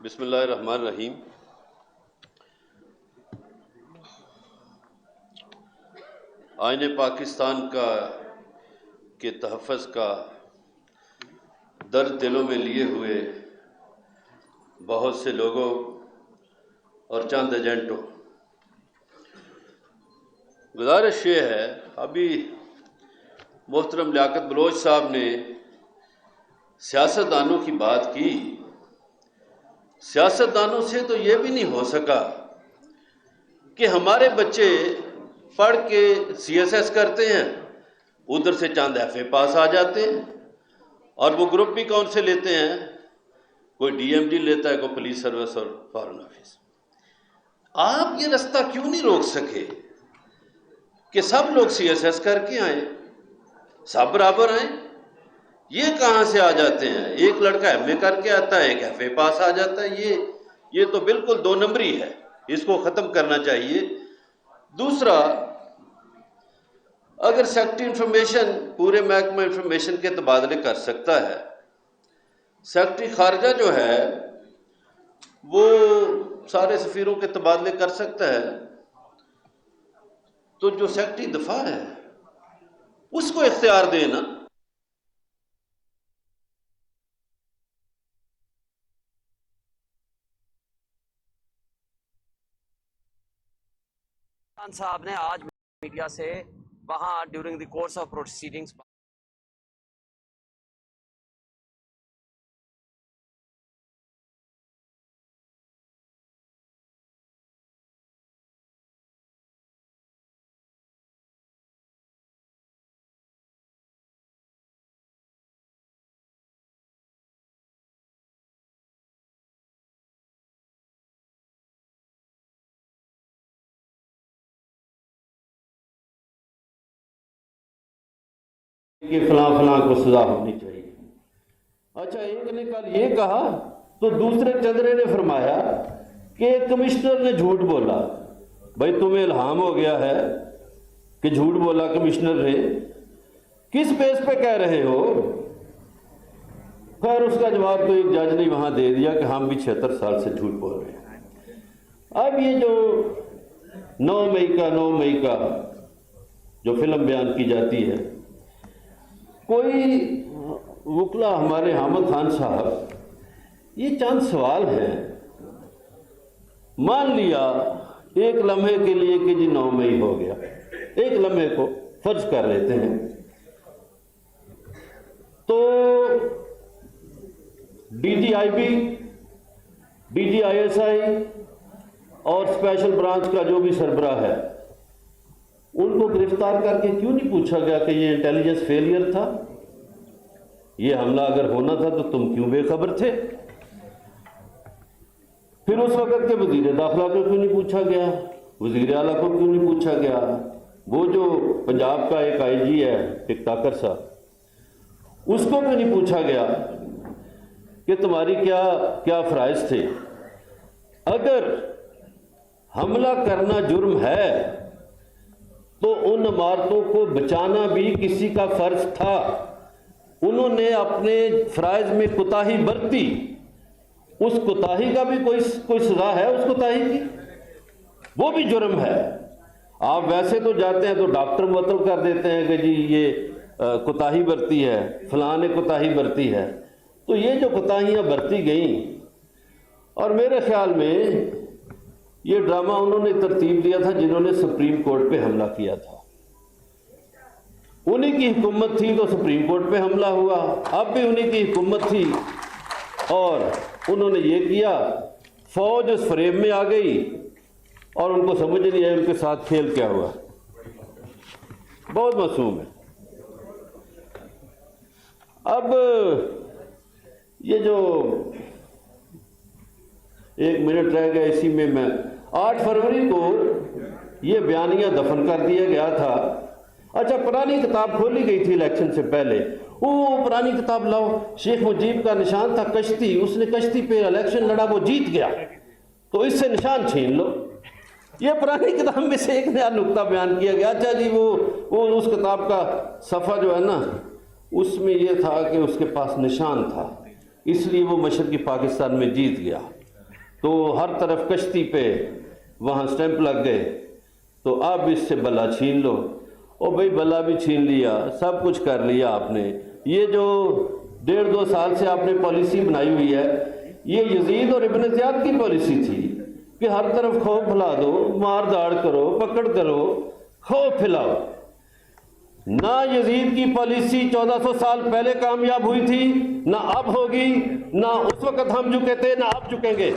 बिस्मिल्लाहिर्रहमानिर्रहीम। आईने पाकिस्तान का के तहफ़्फ़ुज़ का दर्द दिलों में लिए हुए बहुत से लोगों और चंद एजेंटों, गुजारिश ये है, अभी मोहतरम लियाकत बलोच साहब ने सियासतदानों की बात की। सियासतदानों से तो ये भी नहीं हो सका कि हमारे बच्चे पढ़ के CSS करते हैं, उधर से चंद FA पास आ जाते हैं, और वो ग्रुप भी कौन से लेते हैं, कोई DMD लेता है, कोई पुलिस सर्विस और फॉरेन ऑफिस। आप ये रास्ता क्यों नहीं रोक सके कि सब लोग CSS करके आए, सब बराबर आए? ये कहाँ से आ जाते हैं? एक लड़का MA करके आता है, एक FA पास आ जाता है। ये तो बिल्कुल दो नंबरी है, इसको ख़त्म करना चाहिए। दूसरा, अगर सेक्रेटरी इंफॉर्मेशन पूरे महकमा इंफॉर्मेशन के तबादले कर सकता है, सेक्रेटरी खारजा जो है वो सारे सफीरों के तबादले कर सकता है, तो जो सेक्रेटरी दफा है उसको इख्तियार देना। साहब ने आज मीडिया से वहां during the course of proceedings कि फलां को सजा होनी चाहिए। अच्छा, एक ने कल ये कहा तो दूसरे चंद्रे ने फरमाया कि कमिश्नर ने झूठ बोला। भाई, तुम्हें इल्हाम हो गया है कि झूठ बोला कमिश्नर ने, किस बेस पे कह रहे हो? खैर, उसका जवाब तो एक जज ने वहां दे दिया कि हम भी 76 साल से झूठ बोल रहे हैं। अब ये जो 9 मई का जो फिल्म बयान की जाती है, कोई वकला हमारे हामिद खान साहब, ये चंद सवाल हैं। मान लिया एक लम्हे के लिए कि जी 9 मई हो गया, एक लम्हे को फर्ज कर लेते हैं, तो DGIB, DGISI और स्पेशल ब्रांच का जो भी सरबराह है, उनको गिरफ्तार करके क्यों नहीं पूछा गया कि ये इंटेलिजेंस फेलियर था? ये हमला अगर होना था तो तुम क्यों बेखबर थे? फिर उस वक्त के वजीर दाखिला को क्यों नहीं पूछा गया? वजीर आला को क्यों नहीं पूछा गया? वो जो पंजाब का एक IG है टिकटाकर साहब, उसको क्यों नहीं पूछा गया कि तुम्हारी क्या फराइज थे? अगर हमला करना जुर्म है तो उन इमारतों को बचाना भी किसी का फर्ज था। उन्होंने अपने फराइज में कोताही बरती, उस कोताही का भी कोई सजा है उस कोताही की? वो भी जुर्म है। आप वैसे तो जाते हैं तो डॉक्टर मुअत्तल कर देते हैं कि जी ये कोताही बरती है, फलां ने कोताही बरती है। तो ये जो कोताहियां बरती गई, और मेरे ख्याल में ये ड्रामा उन्होंने तरतीब दिया था जिन्होंने सुप्रीम कोर्ट पे हमला किया था। उन्हीं की हुकूमत थी तो सुप्रीम कोर्ट पे हमला हुआ, अब भी उन्हीं की हुकूमत थी और उन्होंने ये किया। फौज उस फ्रेम में आ गई और उनको समझ नहीं आया उनके साथ खेल क्या हुआ। बहुत मासूम है। अब ये जो 1 मिनट रह गया, इसी में मैं 8 फरवरी को ये बयानिया दफन कर दिया गया था। अच्छा, पुरानी किताब खोली गई थी इलेक्शन से पहले, वो पुरानी किताब लाओ, शेख मुजीब का निशान था कश्ती, उसने कश्ती पे इलेक्शन लड़ा, वो जीत गया, तो इससे निशान छीन लो। ये पुरानी किताब में से एक नया नुक्ता बयान किया गया। अच्छा जी, वो उस किताब का सफ़ा जो है ना, उसमें यह था कि उसके पास निशान था, इसलिए वो मशरक़ी पाकिस्तान में जीत गया। तो हर तरफ कश्ती पे वहाँ स्टैंप लग गए, तो अब इससे बल्ला छीन लो। ओ भाई बल्ला भी छीन लिया, सब कुछ कर लिया आपने। ये जो 1.5-2 साल से आपने पॉलिसी बनाई हुई है, ये यजीद और इब्न ज़ियाद की पॉलिसी थी कि हर तरफ खौफ फैला दो, मार दाड़ करो, पकड़ करो, खौफ फैलाओ। ना यजीद की पॉलिसी 1400 साल पहले कामयाब हुई थी, ना अब होगी, ना उस वक्त हम झुके थे, ना अब झुकेंगे।